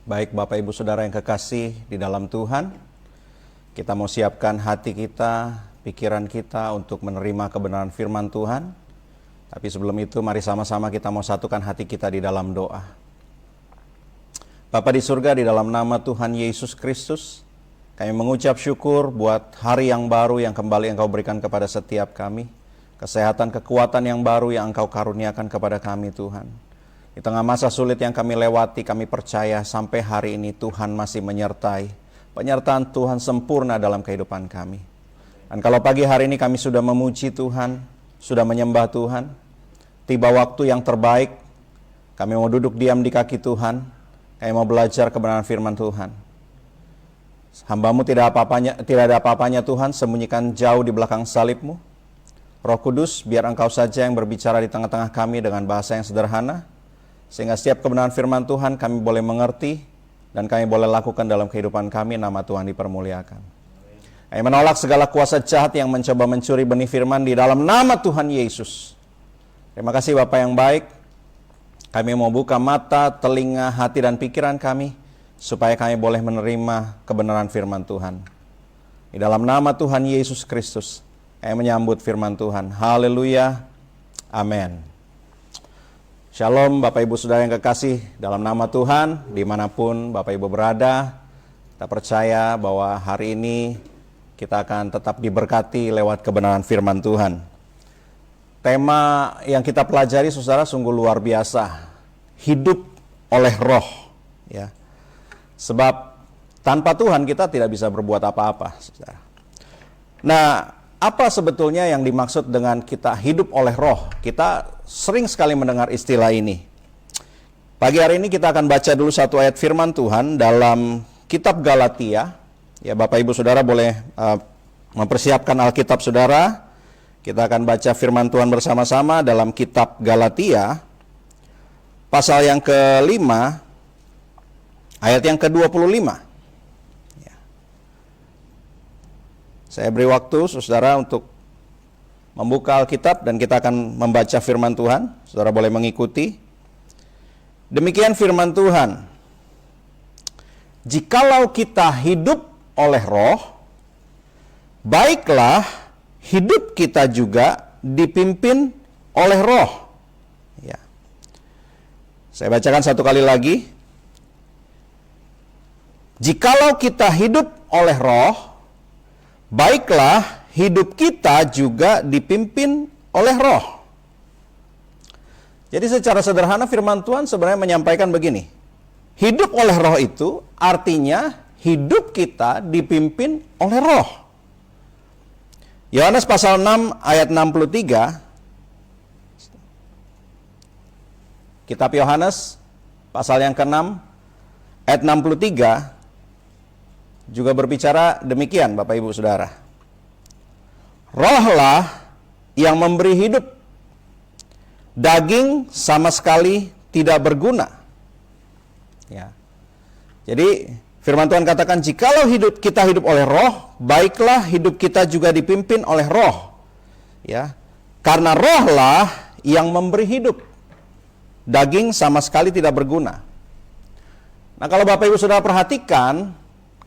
Baik Bapak Ibu Saudara yang kekasih di dalam Tuhan, kita mau siapkan hati kita, pikiran kita untuk menerima kebenaran firman Tuhan. Tapi sebelum itu mari sama-sama kita mau satukan hati kita di dalam doa. Bapa di surga, di dalam nama Tuhan Yesus Kristus, kami mengucap syukur buat hari yang baru yang kembali Engkau berikan kepada setiap kami. Kesehatan, kekuatan yang baru yang Engkau karuniakan kepada kami Tuhan. Di tengah masa sulit yang kami lewati, kami percaya sampai hari ini Tuhan masih menyertai. Penyertaan Tuhan sempurna dalam kehidupan kami. Dan kalau pagi hari ini kami sudah memuji Tuhan, sudah menyembah Tuhan, tiba waktu yang terbaik, kami mau duduk diam di kaki Tuhan, kami mau belajar kebenaran firman Tuhan. Hamba-Mu tidak ada apa-apanya Tuhan, sembunyikan jauh di belakang salib-Mu. Roh Kudus, biar Engkau saja yang berbicara di tengah-tengah kami dengan bahasa yang sederhana, sehingga setiap kebenaran firman Tuhan kami boleh mengerti dan kami boleh lakukan dalam kehidupan kami. Nama Tuhan dipermuliakan. Kami menolak segala kuasa jahat yang mencoba mencuri benih firman di dalam nama Tuhan Yesus. Terima kasih Bapa yang baik. Kami mau buka mata, telinga, hati dan pikiran kami supaya kami boleh menerima kebenaran firman Tuhan. Di dalam nama Tuhan Yesus Kristus kami menyambut firman Tuhan. Haleluya. Amin. Shalom Bapak Ibu Saudara yang kekasih dalam nama Tuhan, dimanapun Bapak Ibu berada, kita percaya bahwa hari ini kita akan tetap diberkati lewat kebenaran firman Tuhan. Tema yang kita pelajari saudara sungguh luar biasa, hidup oleh roh. Ya. Sebab tanpa Tuhan kita tidak bisa berbuat apa-apa. Saudara. Nah, apa sebetulnya yang dimaksud dengan kita hidup oleh roh? Kita sering sekali mendengar istilah ini. Pagi hari ini kita akan baca dulu satu ayat firman Tuhan dalam kitab Galatia. Ya, Bapak Ibu Saudara boleh mempersiapkan Alkitab Saudara. Kita akan baca firman Tuhan bersama-sama dalam kitab Galatia. Pasal yang ke-5, ayat yang ke-25. Saya beri waktu saudara untuk membuka Alkitab dan kita akan membaca firman Tuhan. Saudara boleh mengikuti. Demikian firman Tuhan. Jikalau kita hidup oleh roh, baiklah hidup kita juga dipimpin oleh roh. Ya. Saya bacakan satu kali lagi. Jikalau kita hidup oleh roh, baiklah, hidup kita juga dipimpin oleh roh. Jadi secara sederhana firman Tuhan sebenarnya menyampaikan begini. Hidup oleh roh itu artinya hidup kita dipimpin oleh roh. Yohanes pasal 6 ayat 63. Kitab Yohanes pasal yang ke-6 ayat 63. Juga berbicara demikian Bapak Ibu Saudara. Rohlah yang memberi hidup. Daging sama sekali tidak berguna. Ya. Jadi firman Tuhan katakan jikalau kita hidup oleh roh, baiklah hidup kita juga dipimpin oleh roh. Ya. Karena rohlah yang memberi hidup. Daging sama sekali tidak berguna. Nah, kalau Bapak Ibu Saudara perhatikan,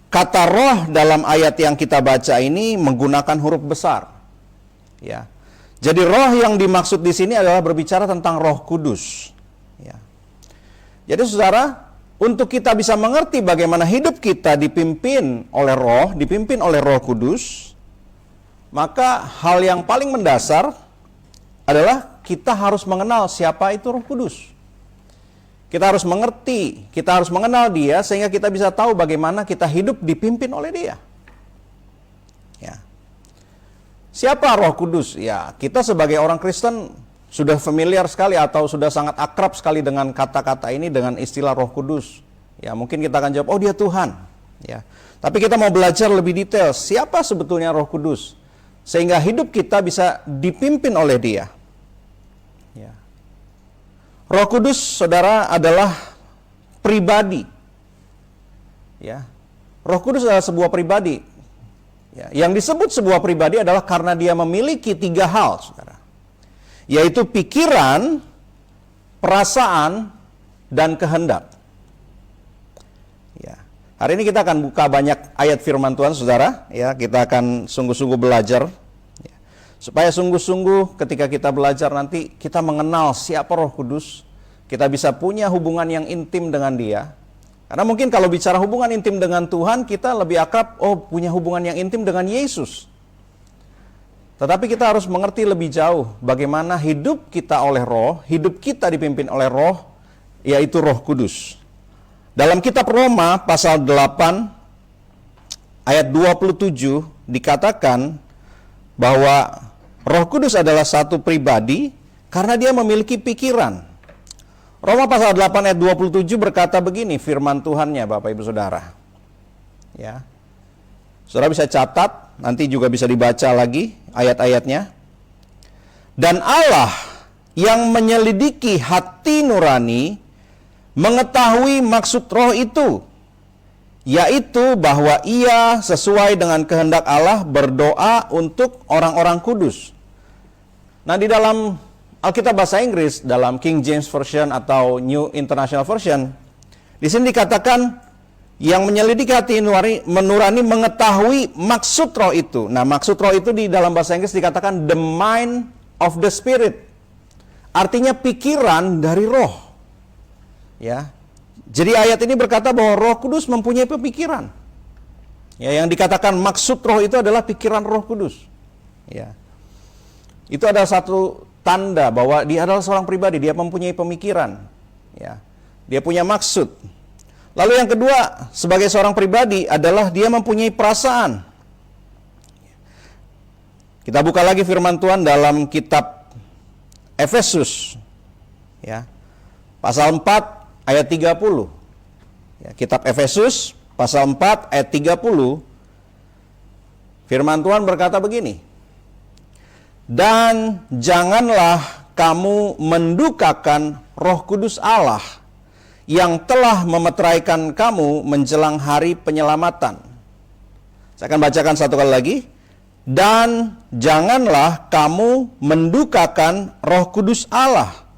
kata roh dalam ayat yang kita baca ini menggunakan huruf besar. Ya. Jadi roh yang dimaksud di sini adalah berbicara tentang Roh Kudus. Ya. Jadi saudara, untuk kita bisa mengerti bagaimana hidup kita dipimpin oleh Roh Kudus, maka hal yang paling mendasar adalah kita harus mengenal siapa itu Roh Kudus. Kita harus mengerti, kita harus mengenal Dia sehingga kita bisa tahu bagaimana kita hidup dipimpin oleh Dia. Ya. Siapa Roh Kudus? Ya, kita sebagai orang Kristen sudah familiar sekali atau sudah sangat akrab sekali dengan kata-kata ini, dengan istilah Roh Kudus. Ya, mungkin kita akan jawab, oh dia Tuhan. Ya. Tapi kita mau belajar lebih detail, siapa sebetulnya Roh Kudus? Sehingga hidup kita bisa dipimpin oleh Dia. Ya. Roh Kudus, saudara, adalah pribadi. Ya. Roh Kudus adalah sebuah pribadi. Ya. Yang disebut sebuah pribadi adalah karena dia memiliki 3 hal, saudara. Yaitu pikiran, perasaan, dan kehendak. Hari ini kita akan buka banyak ayat firman Tuhan, saudara. Ya, kita akan sungguh-sungguh belajar. Ya. Supaya sungguh-sungguh ketika kita belajar nanti kita mengenal siapa Roh Kudus. Kita bisa punya hubungan yang intim dengan Dia. Karena mungkin kalau bicara hubungan intim dengan Tuhan, kita lebih akrab, punya hubungan yang intim dengan Yesus. Tetapi kita harus mengerti lebih jauh bagaimana hidup kita oleh Roh, hidup kita dipimpin oleh Roh, yaitu Roh Kudus. Dalam kitab Roma pasal 8 ayat 27 dikatakan bahwa Roh Kudus adalah satu pribadi karena dia memiliki pikiran. Roma pasal 8 ayat 27 berkata begini firman Tuhannya, Bapak Ibu Saudara. Ya. Saudara bisa catat, nanti juga bisa dibaca lagi ayat-ayatnya. Dan Allah yang menyelidiki hati nurani mengetahui maksud Roh itu, yaitu bahwa ia sesuai dengan kehendak Allah berdoa untuk orang-orang kudus. Nah, di dalam Alkitab bahasa Inggris, dalam King James Version atau New International Version, di sini dikatakan yang menyelidiki hati nurani mengetahui maksud Roh itu. Nah, maksud Roh itu di dalam bahasa Inggris dikatakan the mind of the Spirit. Artinya pikiran dari Roh. Ya, jadi ayat ini berkata bahwa Roh Kudus mempunyai pemikiran. Ya, yang dikatakan maksud Roh itu adalah pikiran Roh Kudus. Ya, itu adalah satu tanda bahwa dia adalah seorang pribadi, dia mempunyai pemikiran. Ya, dia punya maksud. Lalu yang kedua, sebagai seorang pribadi adalah dia mempunyai perasaan. Kita buka lagi firman Tuhan dalam kitab Efesus. Ya, pasal 4. Ayat 30, ya, kitab Efesus, pasal 4, ayat 30, firman Tuhan berkata begini, dan janganlah kamu mendukakan Roh Kudus Allah, yang telah memeteraikan kamu menjelang hari penyelamatan. Saya akan bacakan satu kali lagi, dan janganlah kamu mendukakan Roh Kudus Allah,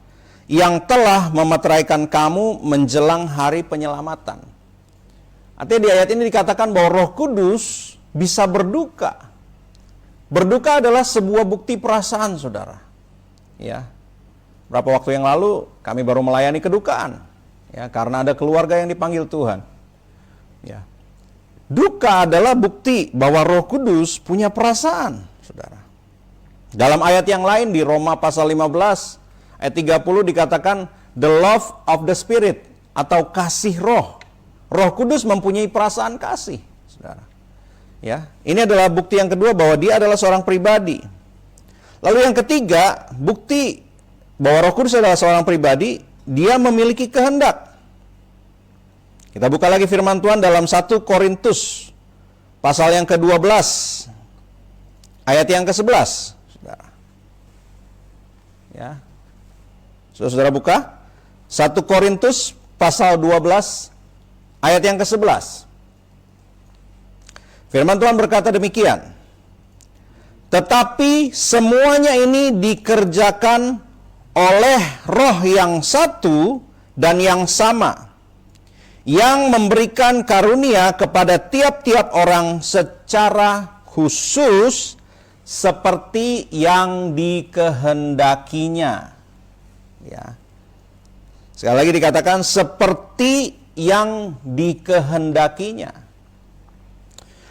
yang telah memeteraikan kamu menjelang hari penyelamatan. Artinya di ayat ini dikatakan bahwa Roh Kudus bisa berduka. Berduka adalah sebuah bukti perasaan, saudara. Ya, berapa waktu yang lalu kami baru melayani kedukaan. Ya, karena ada keluarga yang dipanggil Tuhan. Ya, duka adalah bukti bahwa Roh Kudus punya perasaan, saudara. Dalam ayat yang lain di Roma pasal 15 ayat 30 dikatakan the love of the Spirit atau kasih Roh. Roh Kudus mempunyai perasaan kasih, saudara. Ya, ini adalah bukti yang kedua bahwa dia adalah seorang pribadi. Lalu yang ketiga, bukti bahwa Roh Kudus adalah seorang pribadi, dia memiliki kehendak. Kita buka lagi firman Tuhan dalam 1 Korintus pasal yang ke-12 ayat yang ke-11, saudara. Ya. Saudara buka 1 Korintus pasal 12 ayat yang ke-11. Firman Tuhan berkata demikian. Tetapi semuanya ini dikerjakan oleh Roh yang satu dan yang sama, yang memberikan karunia kepada tiap-tiap orang secara khusus seperti yang dikehendakinya. Ya. Sekali lagi dikatakan seperti yang dikehendakinya.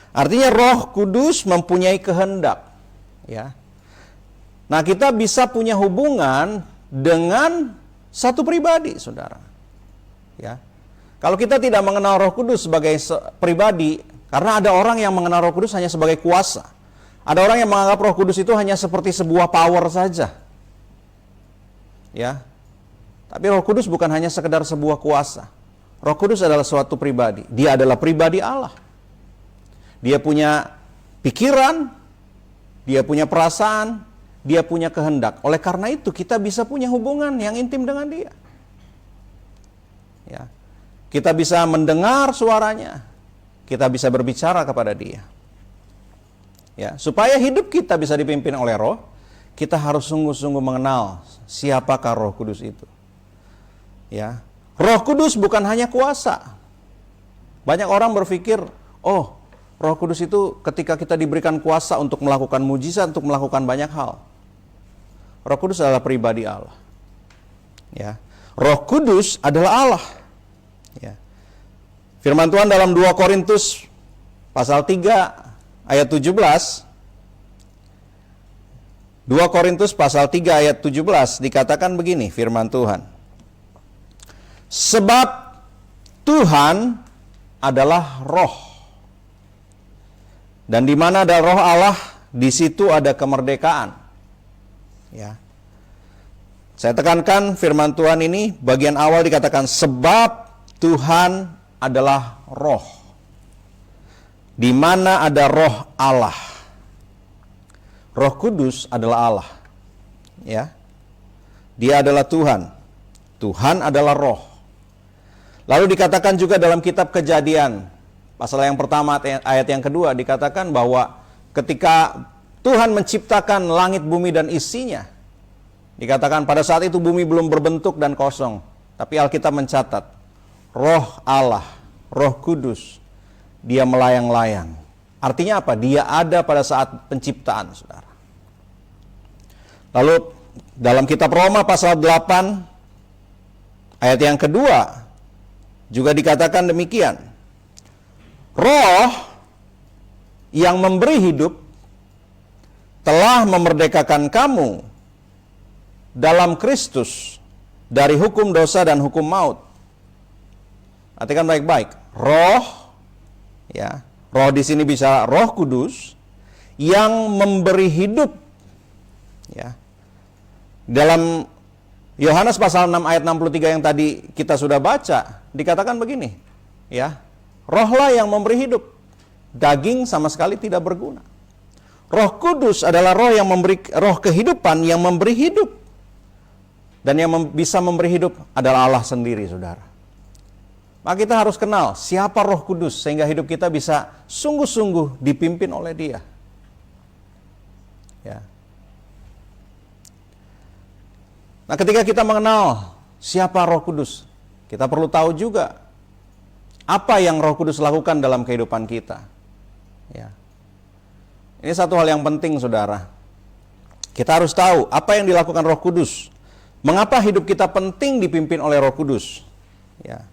Artinya Roh Kudus mempunyai kehendak. Ya. Nah, kita bisa punya hubungan dengan satu pribadi, saudara. Ya. Kalau kita tidak mengenal Roh Kudus sebagai pribadi, karena ada orang yang mengenal Roh Kudus hanya sebagai kuasa. Ada orang yang menganggap Roh Kudus itu hanya seperti sebuah power saja. Ya, tapi Roh Kudus bukan hanya sekedar sebuah kuasa. Roh Kudus adalah suatu pribadi. Dia adalah pribadi Allah. Dia punya pikiran, dia punya perasaan, dia punya kehendak. Oleh karena itu kita bisa punya hubungan yang intim dengan dia. Ya, kita bisa mendengar suaranya, kita bisa berbicara kepada dia. Ya, supaya hidup kita bisa dipimpin oleh Roh, kita harus sungguh-sungguh mengenal siapakah Roh Kudus itu. Ya, Roh Kudus bukan hanya kuasa. Banyak orang berpikir, oh, Roh Kudus itu ketika kita diberikan kuasa untuk melakukan mujizat, untuk melakukan banyak hal. Roh Kudus adalah pribadi Allah. Ya. Roh Kudus adalah Allah. Ya. Firman Tuhan dalam 2 Korintus pasal 3 ayat 17. 2 Korintus pasal 3 ayat 17 dikatakan begini firman Tuhan. Sebab Tuhan adalah roh. Dan di mana ada roh Allah, di situ ada kemerdekaan. Ya. Saya tekankan firman Tuhan ini bagian awal dikatakan sebab Tuhan adalah roh. Di mana ada roh Allah. Roh Kudus adalah Allah. Ya. Dia adalah Tuhan. Tuhan adalah roh. Lalu dikatakan juga dalam kitab Kejadian, pasal yang pertama ayat yang kedua dikatakan bahwa ketika Tuhan menciptakan langit, bumi dan isinya, dikatakan pada saat itu bumi belum berbentuk dan kosong. Tapi Alkitab mencatat, roh Allah, Roh Kudus, dia melayang-layang. Artinya apa? Dia ada pada saat penciptaan, saudara. Lalu dalam kitab Roma pasal 8 ayat yang kedua juga dikatakan demikian. Roh yang memberi hidup telah memerdekakan kamu dalam Kristus dari hukum dosa dan hukum maut. Perhatikan baik-baik. Roh, ya, roh di sini bisa Roh Kudus yang memberi hidup. Ya. Dalam Yohanes pasal 6 ayat 63 yang tadi kita sudah baca, dikatakan begini, ya. Rohlah yang memberi hidup. Daging sama sekali tidak berguna. Roh Kudus adalah roh yang memberi roh kehidupan yang memberi hidup. Dan yang bisa memberi hidup adalah Allah sendiri, saudara. Maka kita harus kenal siapa Roh Kudus sehingga hidup kita bisa sungguh-sungguh dipimpin oleh Dia. Ya. Nah, ketika kita mengenal siapa Roh Kudus, kita perlu tahu juga apa yang Roh Kudus lakukan dalam kehidupan kita. Ya. Ini satu hal yang penting, saudara. Kita harus tahu apa yang dilakukan Roh Kudus. Mengapa hidup kita penting dipimpin oleh Roh Kudus? Ya.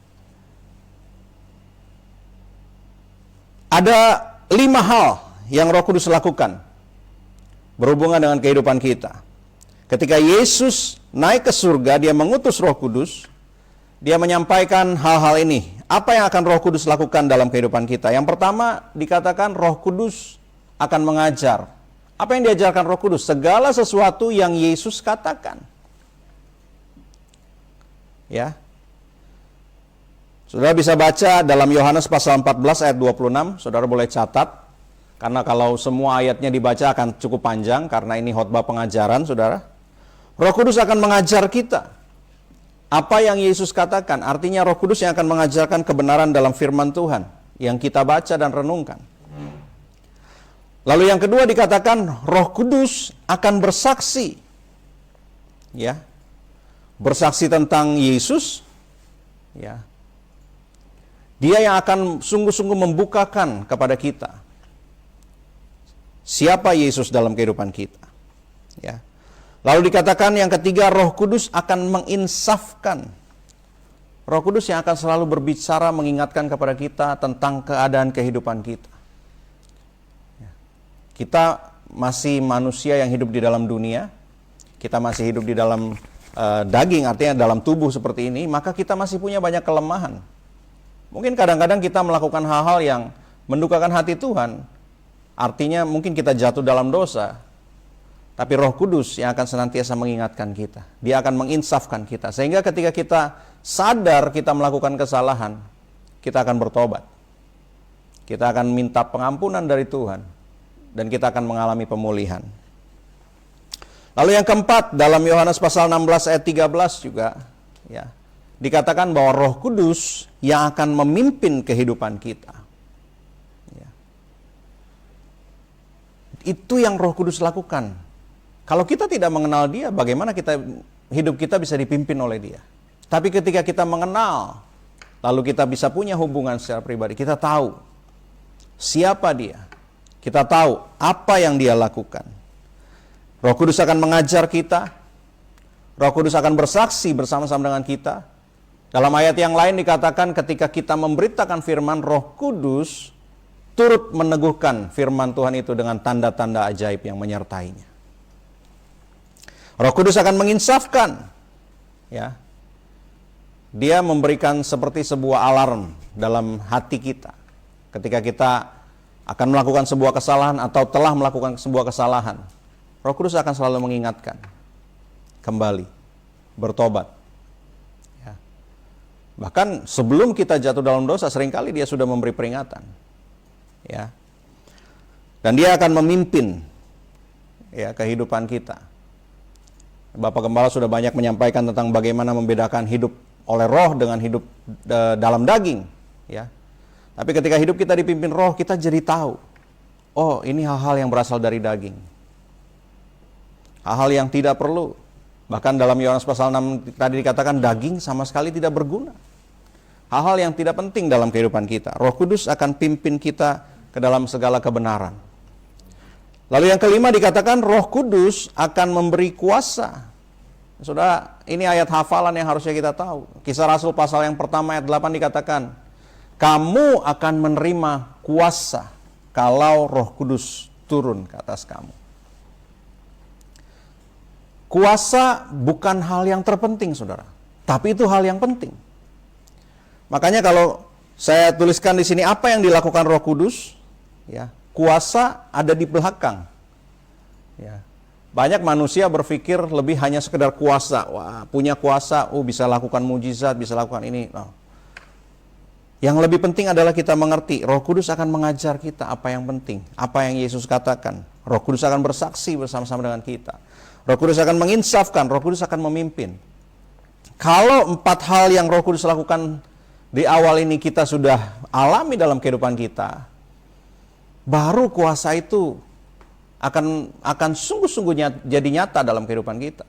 Ada 5 hal yang Roh Kudus lakukan berhubungan dengan kehidupan kita. Ketika Yesus naik ke surga, dia mengutus Roh Kudus, dia menyampaikan hal-hal ini. Apa yang akan Roh Kudus lakukan dalam kehidupan kita? Yang pertama dikatakan Roh Kudus akan mengajar. Apa yang diajarkan Roh Kudus? Segala sesuatu yang Yesus katakan. Ya. Saudara bisa baca dalam Yohanes pasal 14 ayat 26, saudara boleh catat. Karena kalau semua ayatnya dibaca akan cukup panjang, karena ini khotbah pengajaran, saudara. Roh Kudus akan mengajar kita. Apa yang Yesus katakan, artinya Roh Kudus yang akan mengajarkan kebenaran dalam firman Tuhan, yang kita baca dan renungkan. Lalu yang kedua dikatakan, Roh Kudus akan bersaksi. Ya. Bersaksi tentang Yesus. Ya. Dia yang akan sungguh-sungguh membukakan kepada kita siapa Yesus dalam kehidupan kita. Ya. Lalu dikatakan yang ketiga, Roh Kudus akan menginsafkan. Roh Kudus yang akan selalu berbicara mengingatkan kepada kita tentang keadaan kehidupan kita. Ya. Kita masih manusia yang hidup di dalam dunia. Kita masih hidup di dalam daging, artinya dalam tubuh seperti ini. Maka kita masih punya banyak kelemahan. Mungkin kadang-kadang kita melakukan hal-hal yang mendukakan hati Tuhan. Artinya mungkin kita jatuh dalam dosa. Tapi Roh Kudus yang akan senantiasa mengingatkan kita. Dia akan menginsafkan kita. Sehingga ketika kita sadar kita melakukan kesalahan, kita akan bertobat. Kita akan minta pengampunan dari Tuhan. Dan kita akan mengalami pemulihan. Lalu yang keempat, dalam Yohanes pasal 16 ayat 13 juga, ya, dikatakan bahwa Roh Kudus yang akan memimpin kehidupan kita. Ya. Itu yang Roh Kudus lakukan. Kalau kita tidak mengenal Dia, bagaimana hidup kita bisa dipimpin oleh Dia? Tapi ketika kita mengenal, lalu kita bisa punya hubungan secara pribadi. Kita tahu siapa dia. Kita tahu apa yang dia lakukan. Roh Kudus akan mengajar kita. Roh Kudus akan bersaksi bersama-sama dengan kita. Dalam ayat yang lain dikatakan ketika kita memberitakan firman, Roh Kudus turut meneguhkan firman Tuhan itu dengan tanda-tanda ajaib yang menyertainya. Roh Kudus akan menginsafkan, ya. Dia memberikan seperti sebuah alarm dalam hati kita. Ketika kita akan melakukan sebuah kesalahan atau telah melakukan sebuah kesalahan, Roh Kudus akan selalu mengingatkan, kembali, bertobat. Ya. Bahkan sebelum kita jatuh dalam dosa, seringkali dia sudah memberi peringatan. Ya. Dan dia akan memimpin, ya, kehidupan kita. Bapak Gembala sudah banyak menyampaikan tentang bagaimana membedakan hidup oleh roh dengan hidup dalam daging, ya. Tapi ketika hidup kita dipimpin roh, kita jadi tahu, oh, ini hal-hal yang berasal dari daging. Hal-hal yang tidak perlu. Bahkan dalam Yohanes pasal 6 tadi dikatakan daging sama sekali tidak berguna. Hal-hal yang tidak penting dalam kehidupan kita. Roh Kudus akan pimpin kita ke dalam segala kebenaran. Lalu yang kelima dikatakan Roh Kudus akan memberi kuasa. Saudara, ini ayat hafalan yang harusnya kita tahu. Kisah Rasul pasal yang pertama ayat 8 dikatakan, kamu akan menerima kuasa kalau Roh Kudus turun ke atas kamu. Kuasa bukan hal yang terpenting, saudara. Tapi itu hal yang penting. Makanya kalau saya tuliskan di sini apa yang dilakukan Roh Kudus, ya, kuasa ada di belakang. Ya. Banyak manusia berpikir lebih hanya sekedar kuasa. Wah, punya kuasa, bisa lakukan mujizat, bisa lakukan ini. No. Yang lebih penting adalah kita mengerti, Roh Kudus akan mengajar kita apa yang penting, apa yang Yesus katakan. Roh Kudus akan bersaksi bersama-sama dengan kita. Roh Kudus akan menginsafkan, Roh Kudus akan memimpin. Kalau 4 hal yang Roh Kudus lakukan di awal ini kita sudah alami dalam kehidupan kita, baru kuasa itu akan sungguh-sungguh jadi nyata dalam kehidupan kita.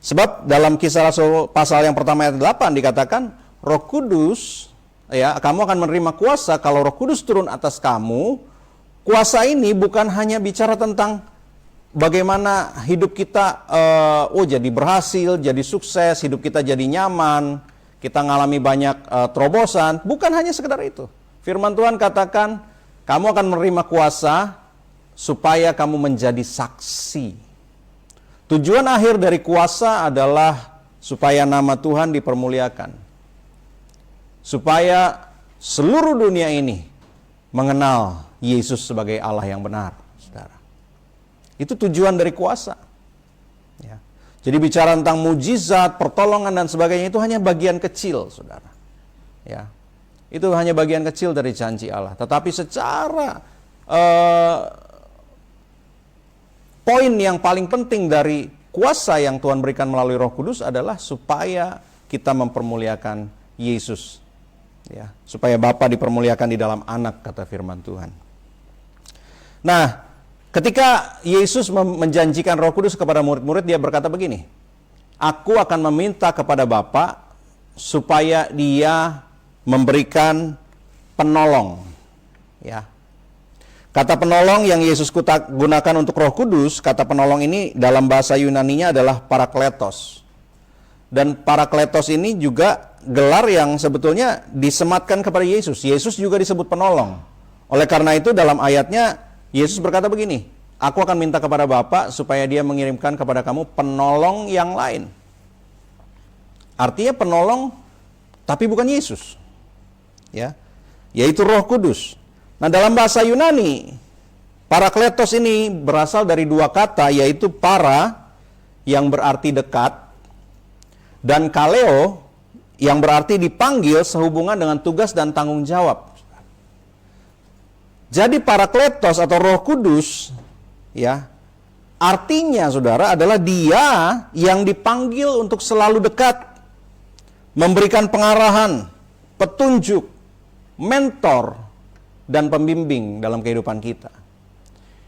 Sebab dalam Kisah Rasul pasal yang pertama ayat 8 dikatakan, Roh Kudus, ya, kamu akan menerima kuasa kalau Roh Kudus turun atas kamu. Kuasa ini bukan hanya bicara tentang bagaimana hidup kita jadi berhasil, jadi sukses, hidup kita jadi nyaman, kita ngalami banyak terobosan. Bukan hanya sekedar itu. Firman Tuhan katakan, kamu akan menerima kuasa supaya kamu menjadi saksi. Tujuan akhir dari kuasa adalah supaya nama Tuhan dipermuliakan. Supaya seluruh dunia ini mengenal Yesus sebagai Allah yang benar, saudara. Itu tujuan dari kuasa. Ya. Jadi bicara tentang mujizat, pertolongan dan sebagainya itu hanya bagian kecil, saudara. Ya. Itu hanya bagian kecil dari janji Allah. Tetapi secara poin yang paling penting dari kuasa yang Tuhan berikan melalui Roh Kudus adalah supaya kita mempermuliakan Yesus. Ya, supaya Bapa dipermuliakan di dalam Anak, kata firman Tuhan. Nah, ketika Yesus menjanjikan Roh Kudus kepada murid-murid, dia berkata begini, aku akan meminta kepada Bapa supaya dia memberikan penolong. Ya. Kata penolong yang Yesus gunakan untuk Roh Kudus, kata penolong ini dalam bahasa Yunaninya adalah parakletos. Dan parakletos ini juga gelar yang sebetulnya disematkan kepada Yesus. Yesus juga disebut penolong. Oleh karena itu dalam ayatnya Yesus berkata begini, aku akan minta kepada Bapa supaya dia mengirimkan kepada kamu penolong yang lain. Artinya penolong tapi bukan Yesus. Ya, yaitu Roh Kudus. Nah, dalam bahasa Yunani, parakletos ini berasal dari 2 kata, yaitu para yang berarti dekat dan kaleo yang berarti dipanggil sehubungan dengan tugas dan tanggung jawab. Jadi parakletos atau Roh Kudus, ya, artinya saudara adalah dia yang dipanggil untuk selalu dekat, memberikan pengarahan, petunjuk, mentor, dan pembimbing dalam kehidupan kita.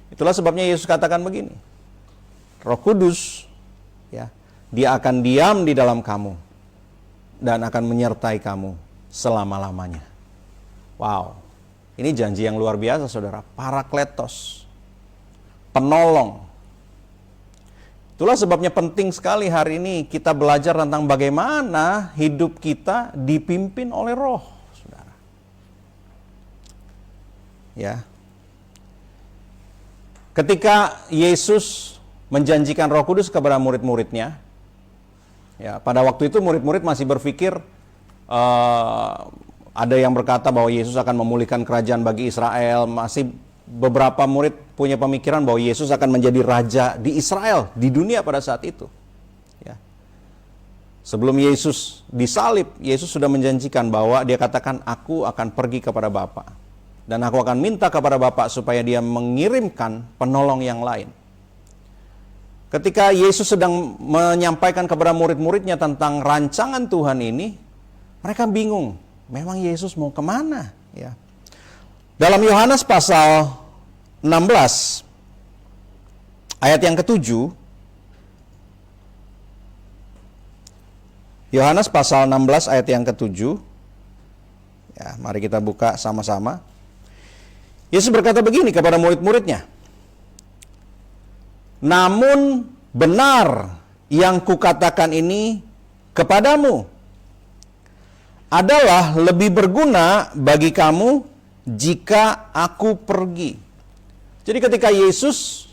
Itulah sebabnya Yesus katakan begini, Roh Kudus, ya, dia akan diam di dalam kamu dan akan menyertai kamu selama-lamanya. Wow, ini janji yang luar biasa saudara. Parakletos, penolong. Itulah sebabnya penting sekali hari ini kita belajar tentang bagaimana hidup kita dipimpin oleh Roh, saudara. Ya. Ketika Yesus menjanjikan Roh Kudus kepada murid-muridnya, ya, pada waktu itu murid-murid masih berpikir, ada yang berkata bahwa Yesus akan memulihkan kerajaan bagi Israel. Masih beberapa murid punya pemikiran bahwa Yesus akan menjadi raja di Israel, di dunia pada saat itu. Ya. Sebelum Yesus disalib, Yesus sudah menjanjikan bahwa dia katakan, aku akan pergi kepada Bapa. Dan aku akan minta kepada Bapa supaya dia mengirimkan penolong yang lain. Ketika Yesus sedang menyampaikan kepada murid-muridnya tentang rancangan Tuhan ini, mereka bingung. Memang Yesus mau kemana? Ya. Dalam Yohanes pasal 16, ayat yang ke-7, Yohanes pasal 16 ayat yang ke-7, ya, mari kita buka sama-sama. Yesus berkata begini kepada murid-muridnya, namun benar yang kukatakan ini kepadamu adalah lebih berguna bagi kamu jika aku pergi. Jadi ketika Yesus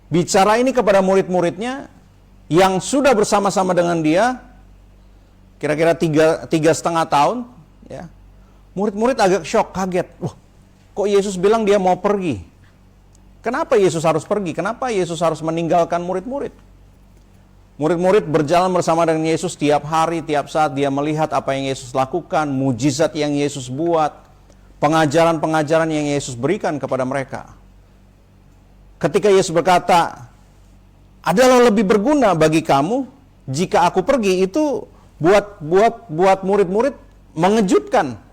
bicara ini kepada murid-muridnya yang sudah bersama-sama dengan dia, kira-kira tiga setengah tahun, ya, murid-murid agak shock, kaget. Kok Yesus bilang dia mau pergi? Kenapa Yesus harus pergi? Kenapa Yesus harus meninggalkan murid-murid? Murid-murid berjalan bersama dengan Yesus tiap hari, tiap saat. Dia melihat apa yang Yesus lakukan, mujizat yang Yesus buat, pengajaran-pengajaran yang Yesus berikan kepada mereka. Ketika Yesus berkata, adalah lebih berguna bagi kamu jika aku pergi, itu buat murid-murid mengejutkan.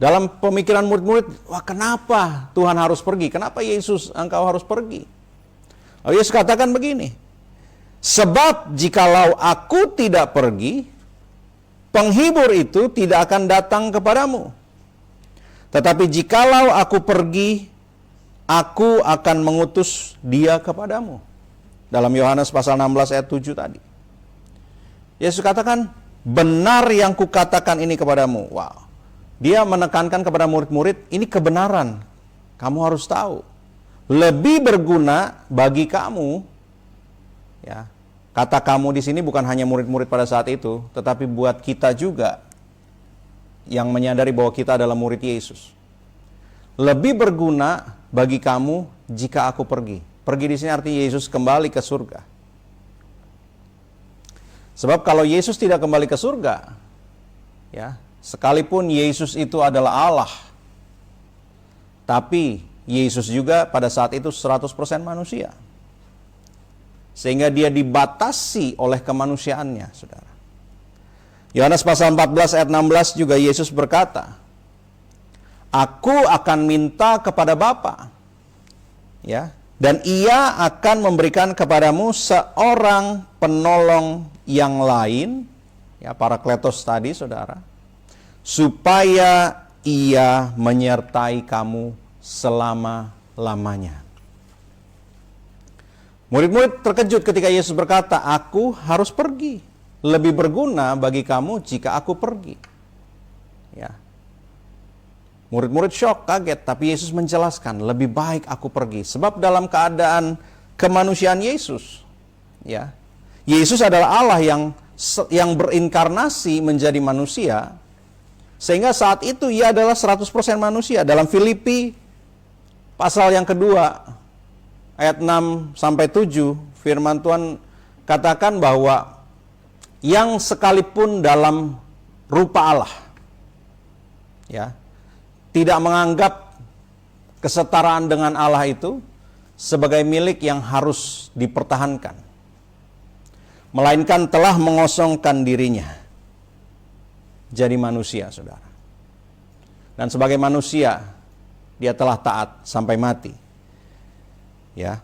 Dalam pemikiran murid-murid, wah, kenapa Tuhan harus pergi? Kenapa Yesus engkau harus pergi? Lalu Yesus katakan begini, sebab jikalau aku tidak pergi, penghibur itu tidak akan datang kepadamu. Tetapi jikalau aku pergi, aku akan mengutus dia kepadamu. Dalam Yohanes pasal 16 ayat 7 tadi. Yesus katakan, benar yang kukatakan ini kepadamu. Wow. Dia menekankan kepada murid-murid, ini kebenaran. Kamu harus tahu. Lebih berguna bagi kamu, ya. Kata kamu di sini bukan hanya murid-murid pada saat itu, tetapi buat kita juga yang menyadari bahwa kita adalah murid Yesus. Lebih berguna bagi kamu jika aku pergi. Pergi di sini artinya Yesus kembali ke surga. Sebab kalau Yesus tidak kembali ke surga, ya, sekalipun Yesus itu adalah Allah, tapi Yesus juga pada saat itu 100% manusia. Sehingga dia dibatasi oleh kemanusiaannya, saudara. Yohanes pasal 14 ayat 16 juga Yesus berkata, aku akan minta kepada Bapa, ya, dan ia akan memberikan kepadamu seorang penolong yang lain, ya, Parakletos tadi, saudara, supaya ia menyertai kamu selama-lamanya. Murid-murid terkejut ketika Yesus berkata, aku harus pergi. Lebih berguna bagi kamu jika aku pergi. Ya. Murid-murid syok, kaget, tapi Yesus menjelaskan, lebih baik aku pergi. Sebab dalam keadaan kemanusiaan Yesus, ya, Yesus adalah Allah yang berinkarnasi menjadi manusia, sehingga saat itu ia adalah 100% manusia. Dalam Filipi pasal yang kedua, ayat 6 sampai 7, firman Tuhan katakan bahwa yang sekalipun dalam rupa Allah, ya, tidak menganggap kesetaraan dengan Allah itu sebagai milik yang harus dipertahankan, melainkan telah mengosongkan dirinya jadi manusia, saudara. Dan sebagai manusia, dia telah taat sampai mati. Ya.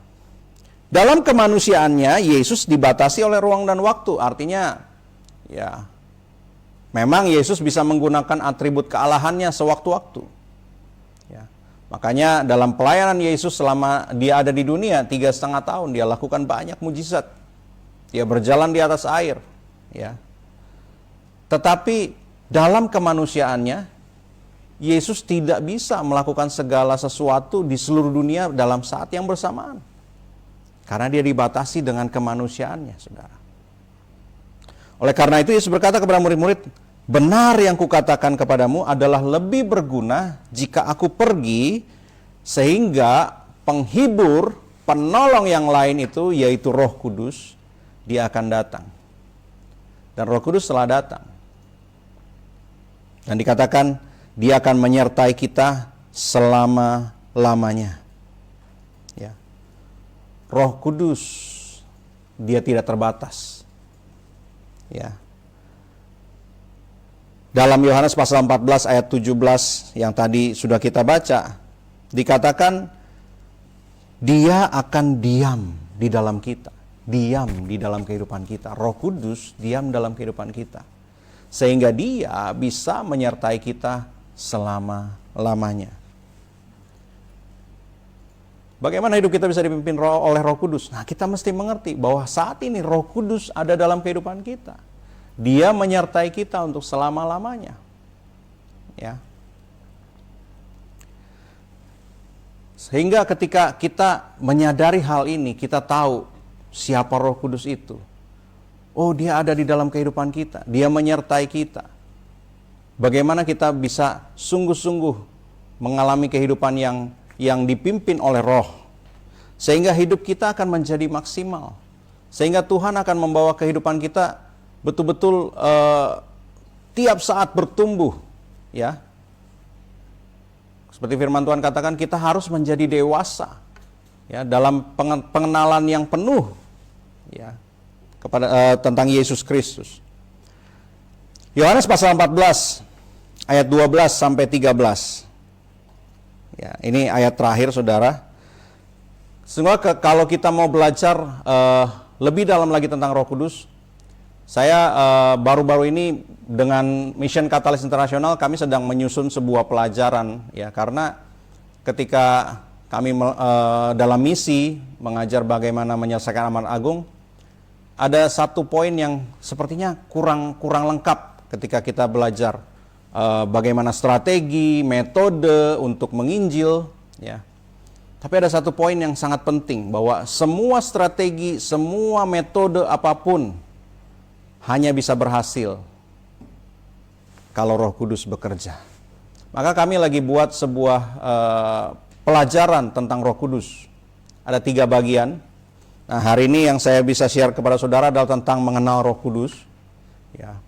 Dalam kemanusiaannya, Yesus dibatasi oleh ruang dan waktu. Artinya, ya, Memang Yesus bisa menggunakan atribut kealahannya sewaktu-waktu. Ya. Makanya dalam pelayanan Yesus selama dia ada di dunia 3,5 tahun, dia lakukan banyak mujizat. Dia berjalan di atas air. Ya. Tetapi dalam kemanusiaannya, Yesus tidak bisa melakukan segala sesuatu di seluruh dunia dalam saat yang bersamaan. Karena dia dibatasi dengan kemanusiaannya, saudara. Oleh karena itu Yesus berkata kepada murid-murid, benar yang kukatakan kepadamu adalah lebih berguna jika aku pergi, sehingga penghibur, penolong yang lain itu, yaitu Roh Kudus, dia akan datang. Dan Roh Kudus telah datang. Dan dikatakan, dia akan menyertai kita selama-lamanya. Ya. Roh Kudus, dia tidak terbatas. Ya. Dalam Yohanes pasal 14 ayat 17 yang tadi sudah kita baca, dikatakan dia akan diam di dalam kita, diam di dalam kehidupan kita. Roh Kudus diam dalam kehidupan kita, sehingga dia bisa menyertai kita selama-lamanya. Bagaimana hidup kita bisa dipimpin oleh Roh Kudus? Nah, kita mesti mengerti bahwa saat ini Roh Kudus ada dalam kehidupan kita. Dia menyertai kita untuk selama-lamanya. Ya. Sehingga ketika kita menyadari hal ini, kita tahu siapa Roh Kudus itu. Oh, dia ada di dalam kehidupan kita. Dia menyertai kita. Bagaimana kita bisa sungguh-sungguh mengalami kehidupan yang dipimpin oleh Roh, sehingga hidup kita akan menjadi maksimal, sehingga Tuhan akan membawa kehidupan kita betul-betul tiap saat bertumbuh, ya. Seperti firman Tuhan katakan, kita harus menjadi dewasa, ya, dalam pengenalan yang penuh, ya, kepada tentang Yesus Kristus. Yohanes pasal 14 ayat 12 sampai 13. Ya, ini ayat terakhir, saudara. Sehingga kalau kita mau belajar lebih dalam lagi tentang Roh Kudus, saya baru-baru ini dengan Mission Katalis Internasional kami sedang menyusun sebuah pelajaran, ya, karena ketika kami dalam misi mengajar bagaimana menyelesaikan amanat agung, ada satu poin yang sepertinya kurang lengkap ketika kita belajar. Bagaimana strategi, metode untuk menginjil, ya. Tapi ada satu poin yang sangat penting, bahwa semua strategi, semua metode apapun hanya bisa berhasil kalau Roh Kudus bekerja. Maka kami lagi buat sebuah pelajaran tentang Roh Kudus. Ada 3 bagian. Nah, hari ini yang saya bisa share kepada saudara adalah tentang mengenal Roh Kudus, ya.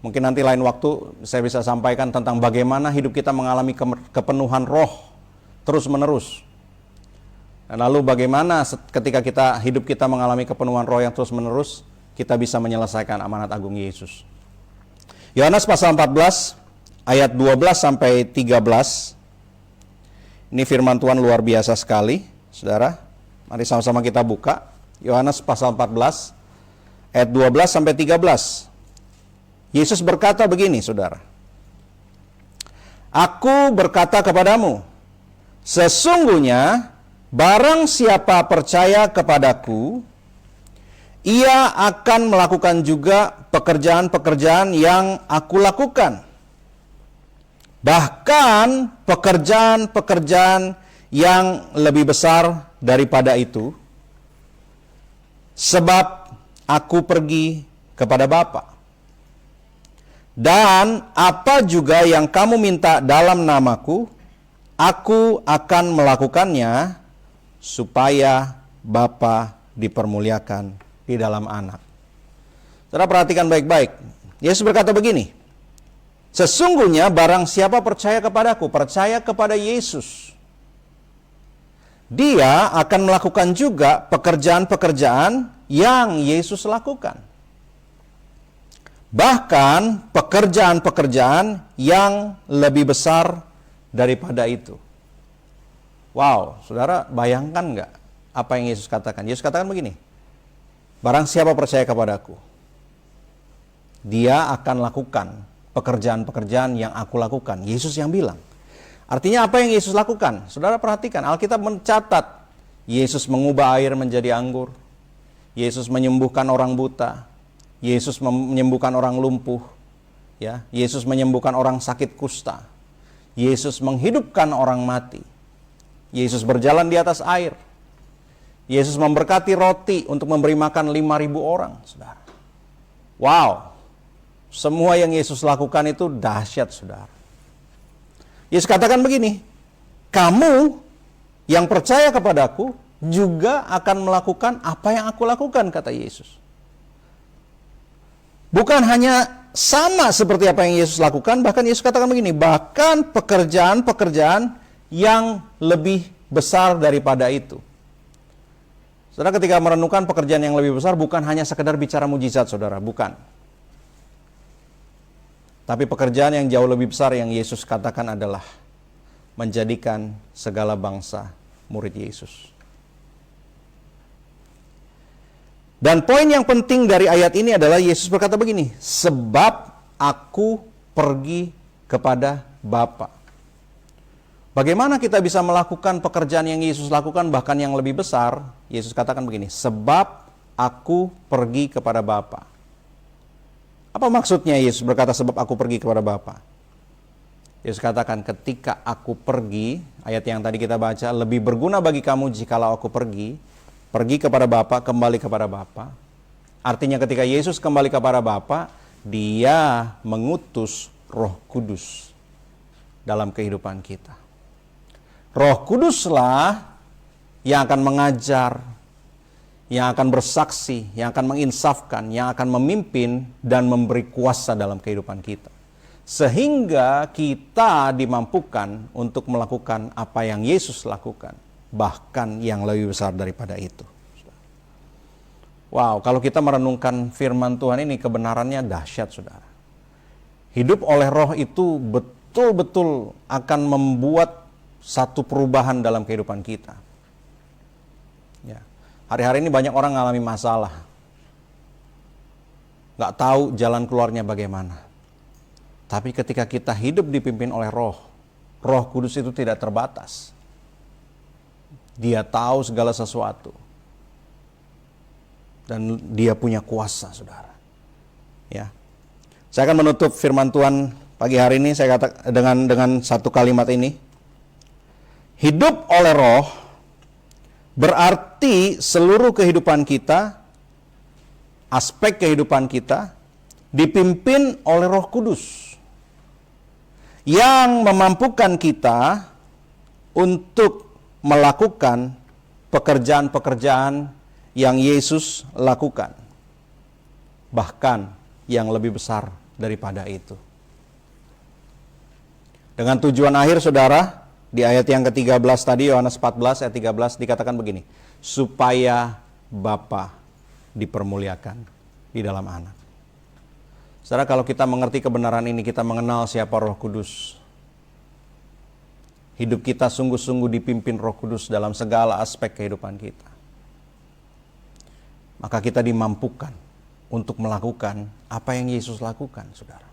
Mungkin nanti lain waktu saya bisa sampaikan tentang bagaimana hidup kita mengalami kepenuhan Roh terus-menerus. Dan lalu bagaimana ketika hidup kita mengalami kepenuhan Roh yang terus-menerus, kita bisa menyelesaikan amanat agung Yesus. Yohanes pasal 14 ayat 12 sampai 13. Ini firman Tuhan luar biasa sekali, saudara. Mari sama-sama kita buka. Yohanes pasal 14 ayat 12 sampai 13. Yesus berkata begini, saudara. Aku berkata kepadamu, sesungguhnya barang siapa percaya kepadaku, ia akan melakukan juga pekerjaan-pekerjaan yang aku lakukan. Bahkan pekerjaan-pekerjaan yang lebih besar daripada itu, sebab aku pergi kepada Bapa. Dan apa juga yang kamu minta dalam namaku, aku akan melakukannya, supaya Bapa dipermuliakan di dalam Anak. Saudara perhatikan baik-baik. Yesus berkata begini, sesungguhnya barang siapa percaya kepadaku, percaya kepada Yesus, dia akan melakukan juga pekerjaan-pekerjaan yang Yesus lakukan. Bahkan pekerjaan-pekerjaan yang lebih besar daripada itu. Wow, saudara bayangkan nggak apa yang Yesus katakan? Yesus katakan begini, barang siapa percaya kepadaku. dia akan lakukan pekerjaan-pekerjaan yang aku lakukan. Yesus yang bilang. Artinya apa yang Yesus lakukan? Saudara perhatikan, Alkitab mencatat Yesus mengubah air menjadi anggur. Yesus menyembuhkan orang buta. Yesus menyembuhkan orang lumpuh. Ya, Yesus menyembuhkan orang sakit kusta. Yesus menghidupkan orang mati. Yesus berjalan di atas air. Yesus memberkati roti untuk memberi makan 5.000 orang, saudara. Wow, semua yang Yesus lakukan itu dahsyat, saudara. Yesus katakan begini, kamu yang percaya kepadaku juga akan melakukan apa yang aku lakukan, kata Yesus. Bukan hanya sama seperti apa yang Yesus lakukan, bahkan Yesus katakan begini, bahkan pekerjaan-pekerjaan yang lebih besar daripada itu. Saudara, ketika merenungkan pekerjaan yang lebih besar, bukan hanya sekedar bicara mujizat, saudara, bukan. Tapi pekerjaan yang jauh lebih besar yang Yesus katakan adalah menjadikan segala bangsa murid Yesus. Dan poin yang penting dari ayat ini adalah Yesus berkata begini, sebab aku pergi kepada Bapa. Bagaimana kita bisa melakukan pekerjaan yang Yesus lakukan bahkan yang lebih besar? Yesus katakan begini, sebab aku pergi kepada Bapa. Apa maksudnya Yesus berkata sebab aku pergi kepada Bapa? Yesus katakan ketika aku pergi, ayat yang tadi kita baca, lebih berguna bagi kamu jikalau aku pergi kepada Bapa, kembali kepada Bapa. Artinya ketika Yesus kembali kepada Bapa, dia mengutus Roh Kudus dalam kehidupan kita. Roh Kuduslah yang akan mengajar, yang akan bersaksi, yang akan menginsafkan, yang akan memimpin dan memberi kuasa dalam kehidupan kita. Sehingga kita dimampukan untuk melakukan apa yang Yesus lakukan, bahkan yang lebih besar daripada itu. Wow, kalau kita merenungkan firman Tuhan ini, kebenarannya dahsyat, saudara. Hidup oleh Roh itu betul-betul akan membuat satu perubahan dalam kehidupan kita. Ya. Hari-hari ini banyak orang mengalami masalah. Nggak tahu jalan keluarnya bagaimana. Tapi ketika kita hidup dipimpin oleh Roh, Roh Kudus itu tidak terbatas. Dia tahu segala sesuatu. Dan dia punya kuasa, saudara. Ya. Saya akan menutup firman Tuhan pagi hari ini saya katakan dengan satu kalimat ini. Hidup oleh Roh berarti seluruh kehidupan kita, aspek kehidupan kita, dipimpin oleh Roh Kudus yang memampukan kita untuk melakukan pekerjaan-pekerjaan yang Yesus lakukan, bahkan yang lebih besar daripada itu. Dengan tujuan akhir, saudara, di ayat yang ke-13 tadi, Yohanes 14 ayat 13 dikatakan begini, supaya Bapa dipermuliakan di dalam Anak. Saudara, kalau kita mengerti kebenaran ini, kita mengenal siapa Roh Kudus. Hidup kita sungguh-sungguh dipimpin Roh Kudus dalam segala aspek kehidupan kita. Maka kita dimampukan untuk melakukan apa yang Yesus lakukan, saudara.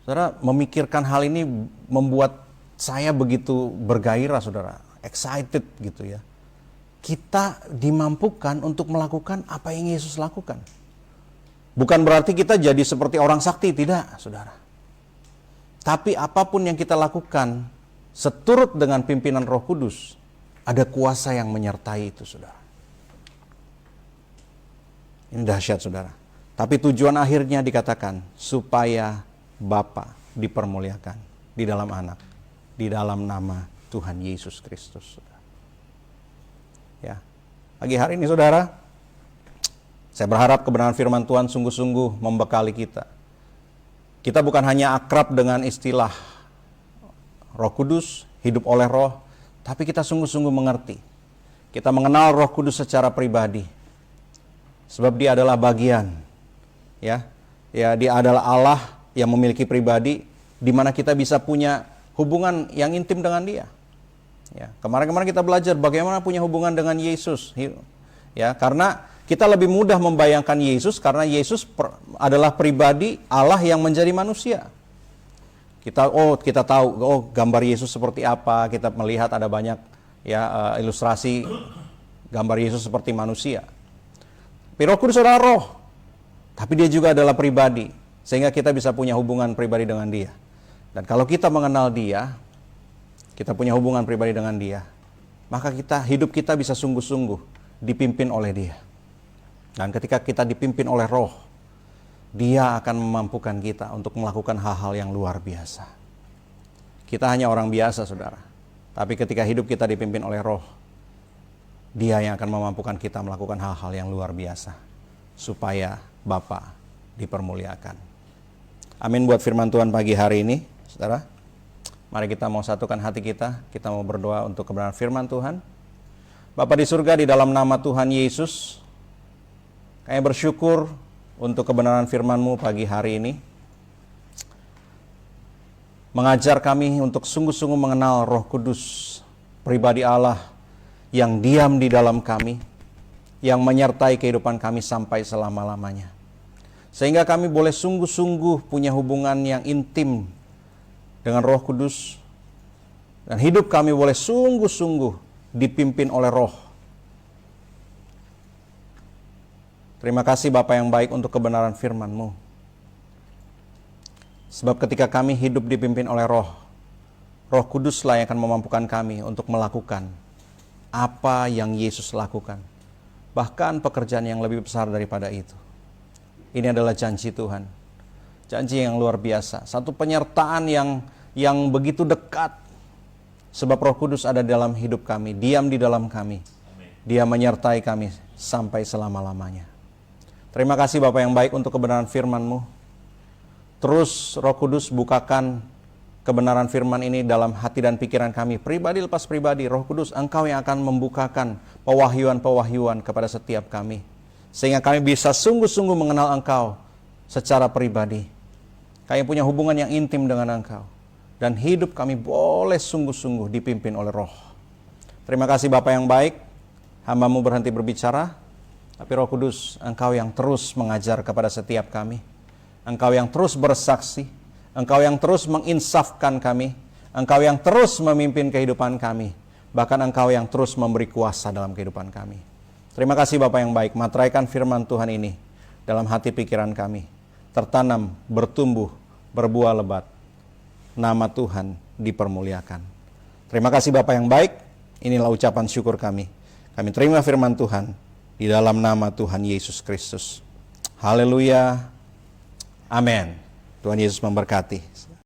Saudara, memikirkan hal ini membuat saya begitu bergairah, saudara, excited gitu ya. Kita dimampukan untuk melakukan apa yang Yesus lakukan. Bukan berarti kita jadi seperti orang sakti, tidak, saudara. Tapi apapun yang kita lakukan, seturut dengan pimpinan Roh Kudus, ada kuasa yang menyertai itu, saudara. Ini dahsyat, saudara. Tapi tujuan akhirnya dikatakan, supaya Bapa dipermuliakan di dalam Anak, di dalam nama Tuhan Yesus Kristus. Ya, pagi hari ini, saudara, saya berharap kebenaran firman Tuhan sungguh-sungguh membekali kita. Kita bukan hanya akrab dengan istilah Roh Kudus, hidup oleh Roh, tapi kita sungguh-sungguh mengerti. Kita mengenal Roh Kudus secara pribadi, sebab Dia adalah bagian, ya, Dia adalah Allah yang memiliki pribadi, di mana kita bisa punya hubungan yang intim dengan Dia. Ya, kemarin-kemarin kita belajar bagaimana punya hubungan dengan Yesus. Ya, karena Kita lebih mudah membayangkan Yesus karena Yesus adalah pribadi Allah yang menjadi manusia. Kita tahu gambar Yesus seperti apa, kita melihat ada banyak ilustrasi gambar Yesus seperti manusia. Tapi Roh Kudus adalah roh, tapi dia juga adalah pribadi, sehingga kita bisa punya hubungan pribadi dengan dia. Dan kalau kita mengenal dia, kita punya hubungan pribadi dengan dia, maka hidup kita bisa sungguh-sungguh dipimpin oleh dia. Dan ketika kita dipimpin oleh roh, dia akan memampukan kita untuk melakukan hal-hal yang luar biasa. Kita hanya orang biasa, saudara. Tapi ketika hidup kita dipimpin oleh roh, dia yang akan memampukan kita melakukan hal-hal yang luar biasa. Supaya Bapa dipermuliakan. Amin buat firman Tuhan pagi hari ini, saudara. Mari kita mau satukan hati kita mau berdoa untuk kebenaran firman Tuhan. Bapa di surga, di dalam nama Tuhan Yesus, kami bersyukur untuk kebenaran firman-Mu pagi hari ini. Mengajar kami untuk sungguh-sungguh mengenal Roh Kudus, pribadi Allah yang diam di dalam kami, yang menyertai kehidupan kami sampai selama-lamanya. Sehingga kami boleh sungguh-sungguh punya hubungan yang intim dengan Roh Kudus, dan hidup kami boleh sungguh-sungguh dipimpin oleh Roh. Terima kasih Bapa yang baik untuk kebenaran firman-Mu. Sebab ketika kami hidup dipimpin oleh Roh, Roh Kuduslah yang akan memampukan kami untuk melakukan apa yang Yesus lakukan. Bahkan pekerjaan yang lebih besar daripada itu. Ini adalah janji Tuhan. Janji yang luar biasa. Satu penyertaan yang begitu dekat. Sebab Roh Kudus ada dalam hidup kami, diam di dalam kami. Dia menyertai kami sampai selama-lamanya. Terima kasih Bapak yang baik untuk kebenaran firman-Mu. Terus Roh Kudus bukakan kebenaran firman ini dalam hati dan pikiran kami. Pribadi lepas pribadi, Roh Kudus Engkau yang akan membukakan pewahyuan-pewahyuan kepada setiap kami. Sehingga kami bisa sungguh-sungguh mengenal Engkau secara pribadi. Kami punya hubungan yang intim dengan Engkau. Dan hidup kami boleh sungguh-sungguh dipimpin oleh Roh. Terima kasih Bapak yang baik. Hamba-Mu berhenti berbicara. Tapi Roh Kudus, Engkau yang terus mengajar kepada setiap kami. Engkau yang terus bersaksi. Engkau yang terus menginsafkan kami. Engkau yang terus memimpin kehidupan kami. Bahkan Engkau yang terus memberi kuasa dalam kehidupan kami. Terima kasih Bapak yang baik. Materaikan firman Tuhan ini dalam hati pikiran kami. Tertanam, bertumbuh, berbuah lebat. Nama Tuhan dipermuliakan. Terima kasih Bapak yang baik. Inilah ucapan syukur kami. Kami terima firman Tuhan di dalam nama Tuhan Yesus Kristus. Haleluya. Amin. Tuhan Yesus memberkati.